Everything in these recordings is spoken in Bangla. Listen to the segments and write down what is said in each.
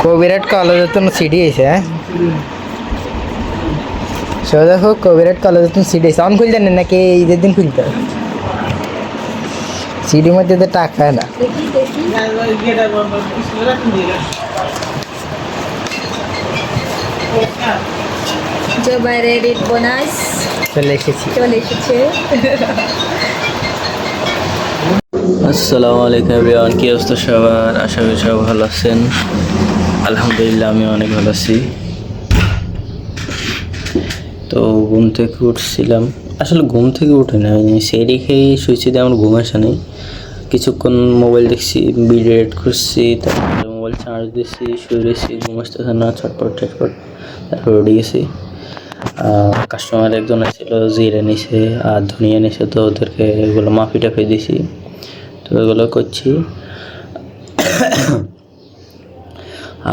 কবিরাট কলেজের সিডি আছে হ্যাঁ সো দেখো কবিরাট কলেজের সিডি আছে অন খুলতেন নাকি ঈদের দিন খুলতে সিডির মধ্যে তো টাকা না বাইরে রেড বোনাস চলে এসেছে আসসালামু আলাইকুম এভরিওয়ান, কি অবস্থা সবার? আশা করি সবাই ভালো আছেন। আলহামদুলিল্লাহ আমি অনেক ভালো আছি। তো ঘুম থেকে উঠছিলাম, আসলে ঘুম থেকে উঠে না, সেই রেখেই শুয়েছি, আমার ঘুম আসে নাই। কিছুক্ষণ মোবাইল দেখছি, ভিডিও এডিট করছি, তারপরে মোবাইল চার্জ দিচ্ছি, শুয়ে রয়েছি, ঘুম আসতেছে না, ছটপট তারপরে উঠে গেছি। কাস্টমার একজন ছিল, জিরে নিছে আর ধনিয়া নিছে, তো ওদেরকে এগুলো মাফি টাফি দিছি, তো এগুলো করছি।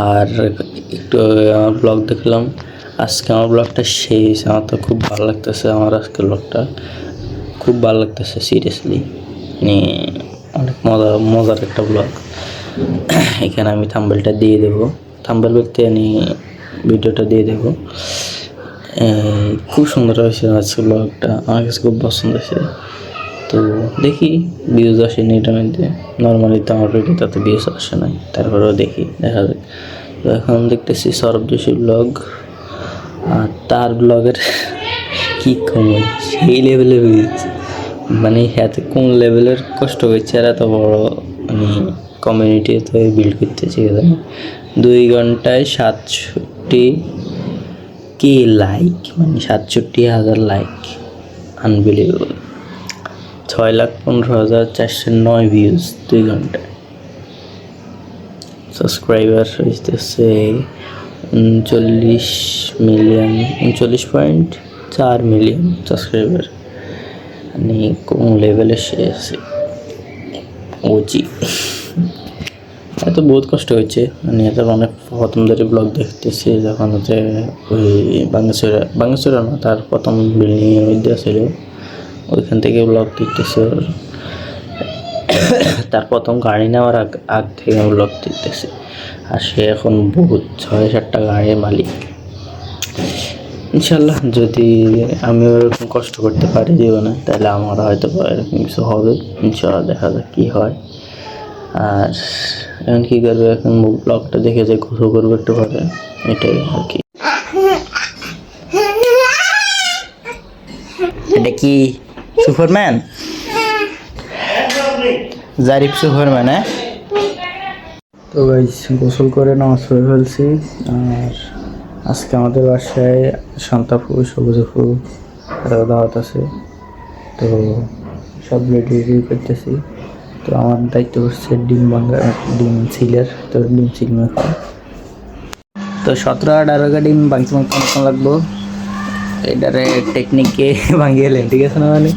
আর একটু আমার ব্লগ দেখলাম, আজকে আমার ব্লগটা শেষ, আমার তো খুব ভালো লাগতেছে, আমার আজকের ব্লগটা খুব ভালো লাগতেছে সিরিয়াসলি, মানে অনেক মজার একটা ব্লগ। এখানে আমি থাম্বনেলটা দিয়ে দেবো, থাম্বনেল বলতে আমি ভিডিওটা দিয়ে দেবো। খুব সুন্দর হয়েছে আজকের ব্লগটা, আমার কাছে খুব পছন্দ হয়েছে। তো দেখি ভিউজ আসেনি এটার মধ্যে, নর্মালি তো আমার ভিডিওটাতে ভিউজ আসে নাই, তারপরেও দেখা যাক। তো এখন দেখতেছি সৌরভ যোশীর ব্লগ, আর তার ব্লগের কী কমই সেই লেভেলের ভিউজ, মানে এত কোন লেভেলের কষ্ট করছে আর এত বড় মানে কমিউনিটি তো বিল্ড করতেছে। 2 ঘন্টায় 67K লাইক, মানে 67,000 লাইক, আনবিলিভেবল। 6,15,409 ভিউজ 2 ঘন্টায়। সাবস্ক্রাইবার হইতেছে 39.4 মিলিয়ন সাবস্ক্রাইবার, মানে কোন লেভেলে সে আছে ওজি। এত বহুত কষ্ট হচ্ছে, মানে এটা অনেক প্রথম ধরে ব্লগ দেখতেছি, যখন হচ্ছে ওই বাঙ্গাসুরা না, তার প্রথম বিল্ডিংয়ের মধ্যে ছিল, ওইখান থেকে ব্লগ দেখতেছি। ওর তার প্রথম গাড়ি নেওয়ার আগ থেকে আমি ব্লগ দেখতেছি, আর সে এখন বহুত 6-7টা গাড়ির মালিক। ইনশাল্লাহ যদি আমিও এরকম কষ্ট করতে পারি জীবনে, তাহলে আমার হয়তো এরকম কিছু হবে ইনশাল্লাহ, দেখা যাক কী হয়। আর এখন কী করবে, এখন ব্লগটা দেখে যে গোসল করবো একটু পরে, এটাই আর কি। এটা কি সুপারম্যান? জারিফ সুপারম্যান হ্যাঁ। তো গাইস গোসল করে নামাজ পড়ে ফেলছি, আর আজকে আমাদের বাসায় শান্তাফু সবুজফু দাওয়াত আছে, তো সব রেডি করতেছি। তো আমার দায়িত্ব হচ্ছে ডিম সিলের, তো ডিম সিল মাখা। তো 17-18 ডিম ভাঙতে মতন লাগবো, এটারে টেকনিকে ভাঙিয়ে এলেন, ঠিক আছে না? মানে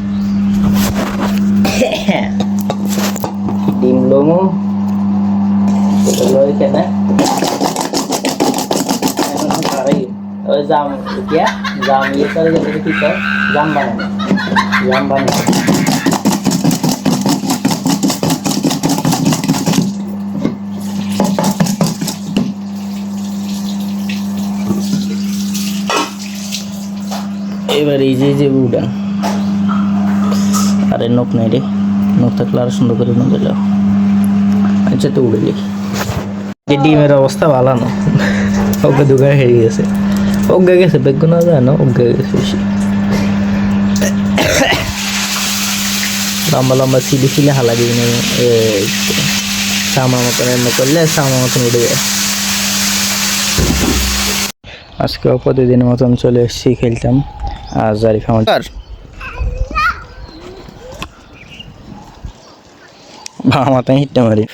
ডিম লোমো এখানে জাম ইয়ে করে কি কর, জাম বানানো এবার এই যে বুড়া, আরে নখ নাই রে, নখ থাকলে আরো সুন্দর করে মজা যাও। আচ্ছা তো উড়েলি, যে ডিমের অবস্থা ভালো না, ওকে দোকানে হেরে গেছে, অজ্ঞা গেছে, বেগ না যায় না, অজ্ঞা গেছে বেশি। লম্বা সিলে হালা দিবি না, সামা মতন এমনি করলে সামা মতন উঠে যায়। আজকেও প্রতিদিনের মতন চলে এসেছি খেলতাম, আর জারিফ আমার মাথায় হিটটা মারি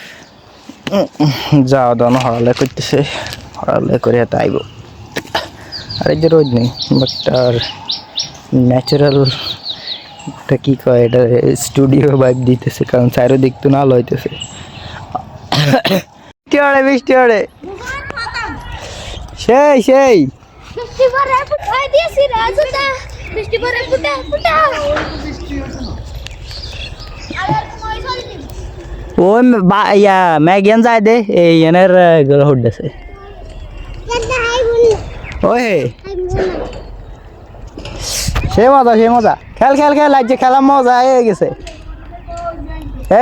যাওয়া দাওয়ানো হড়ালে করতেছে, হড়ালে করে হাতে আইব। আর এই যে রোদ নেই, বাট আর ন্যাচারালটা কী কয়, এটা স্টুডিও ভাইব দিতেছে, কারণ চারিদিক তো নাল হইতেছে। বৃষ্টি হড়ে সেই ওই ইয়া ম্যাগিয়ান যায় দে এই এনের হুডেছে ওই সে মজা খেল খেল খেল আজ যে খেলা মজা হয়ে গেছে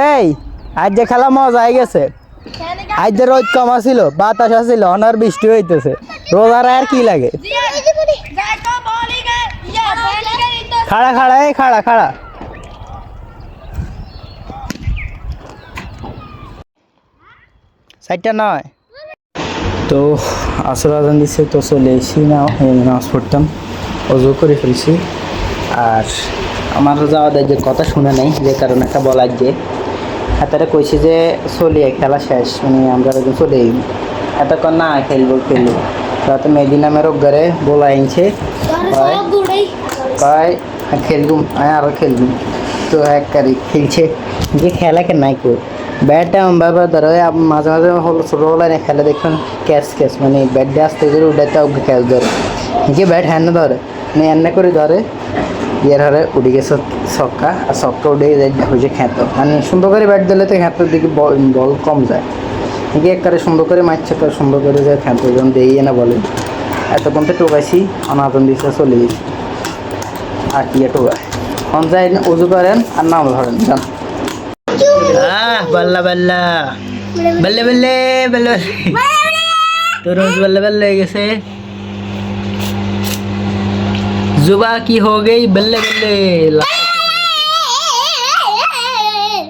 এই আজ যে খেলা মজা হয়ে গেছে আজ যে রোদ কম ছিল বাতাস ছিল অনার বৃষ্টি হইতেছে রোজার আর কি লাগে খাড়া খাড়া এই খাড়া খাড়া সাইডটা নয় তো আসর আজান দিচ্ছে তো চলে এসেছি না নামাজ পড়তাম অজু করে ফেলছি আর আমার যাওয়া দেয় যে কথা শুনে নেই যে কারণে একটা বলার যে হাতারে কইছি যে চলিয়ে খেলা শেষ মানে আমরা চলে এতক্ষণ না খেলবো তাতে মেদি নামের ঘরে বলা আনছে কয় খেলবুম আরও খেলবুম তো এক কারি খেলছে যে খেলা কে নাই কো ব্যাটটা বাবা ধরো মাঝে মাঝে ছোটো বলায় খেলে দেখুন ক্যাচ মানে ব্যাট দিয়ে আসতে ধরে উঠাতে ওকে ক্যাচ ধরে যে ব্যাট হ্যান্ড ধরে মানে এনে করে ধরে ইয়ের হারে উঠে গেছে ছক্কা আর ছক্কা উঠে হয়েছে খ্যাত মানে সুন্দর করে ব্যাট দিলে তো খ্যাতর দিকে বল কম যায় নাকি একবারে সুন্দর করে মারছে সুন্দর করে যায় খ্যাত যখন দেই না বলে এতক্ষণ তো টোকাইছি অনাতন দিচ্ছে চলে গেছি আর কি টোকায় এখন যাই উজু করেন আর নাম ধরেন যান बल्ला बल्ला बल्ले बल्ले बल्ले तो रोज बल्ले बल्ले कैसे जुबा की हो गई बल्ले बल्ले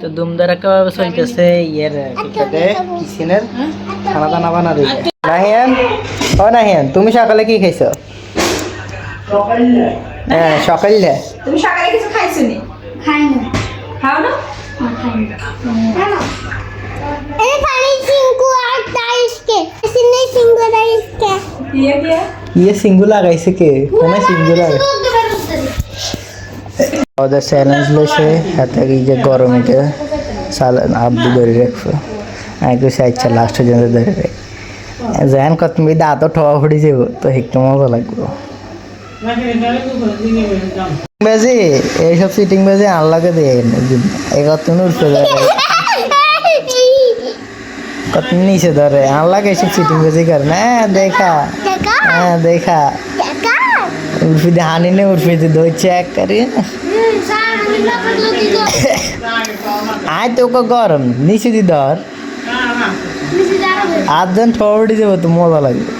तो दुम दरा का बसल कैसे ये कहते किसी ने खाना दाना बना रही है नाहियन ओ नाहियन तुम सकाले की खाइছো সকালে তুমি সকালে কিছু খাইছো নি খাই না খাও না ये सिंगुला कैसे के कोने सिंगुला ওদের চ্যালেঞ্জ লইছে হাতে কি যে গরমেতে সাল আব্দু ধরে রাখছো আমি তো চাইছা লাস্ট পর্যন্ত ধরে রাখ যেন কত তুমি দাঁত ঠোয়া ফুটি যাব তো একটু মজা লাগবে বাজে এইসব সিটিং বাজে আল্লাহকে দিয়ে এই কত উঠতে যায় কত নিচে ধরে আল্লাহকে এইসব সিটিং বাজি করে না দেখা উর্ফিতে হানি নে উর্ফিতে ধরছে এক করি আয় তো গরম নিচে দি ধর আটজন ঠোয়া যাবো তো মজা লাগবে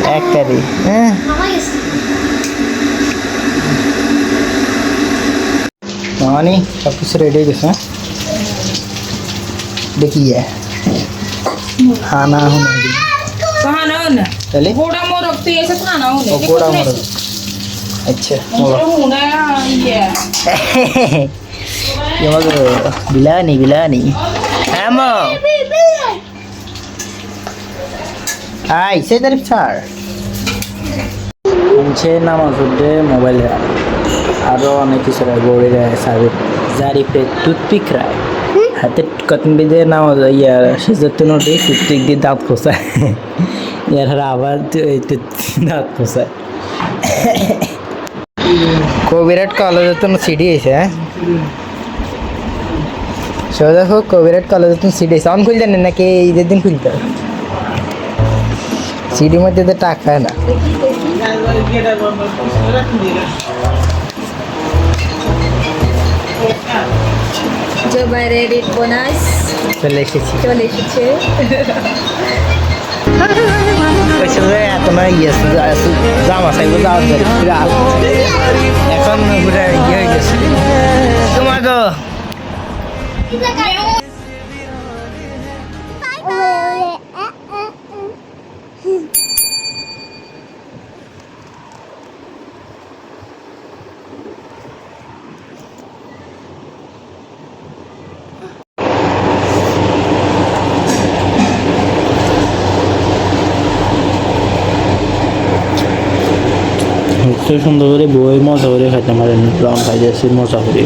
এক কারি হ্যাঁ मानी सब कुछ रेडी है इसमें देखिए खाना होने खाना होना चले घोड़ा मोरग तो ऐसे खाना होने घोड़ा मोरग अच्छा होना ये ये मगर बिलानी एमो आई से तरफ छाड़ मुझे नामाज उठे मोबाइल है আরও অনেক কিছু রায় বড়ি রায় সাবির জারিফে টুথপিক রায় হাতে কতন বেঁধে নাও ইয়া সেজতে নোটে টুথপিক দিয়ে দাঁত খোঁচায় ইয়ার আবার দাঁত খোঁচায় কবিরাট কলেজের তো সিডি এসে হ্যাঁ সে দেখো কবিরাট কলেজের তো সিডি এসে অন খুলতেন নাকি ঈদের দিন খুলতে সিডির মধ্যে তো টাকা না जो रेडिट बोनास চলে এসেছি চলে এসেছে এত না ইয়ে জামা চাইবো যাওয়ার এখন পুরো ইয়ে হয়ে গেছে তোমাকে সুন্দর করে বই মজা করে খাইতে পারেন রং খাই যাচ্ছি মজা করে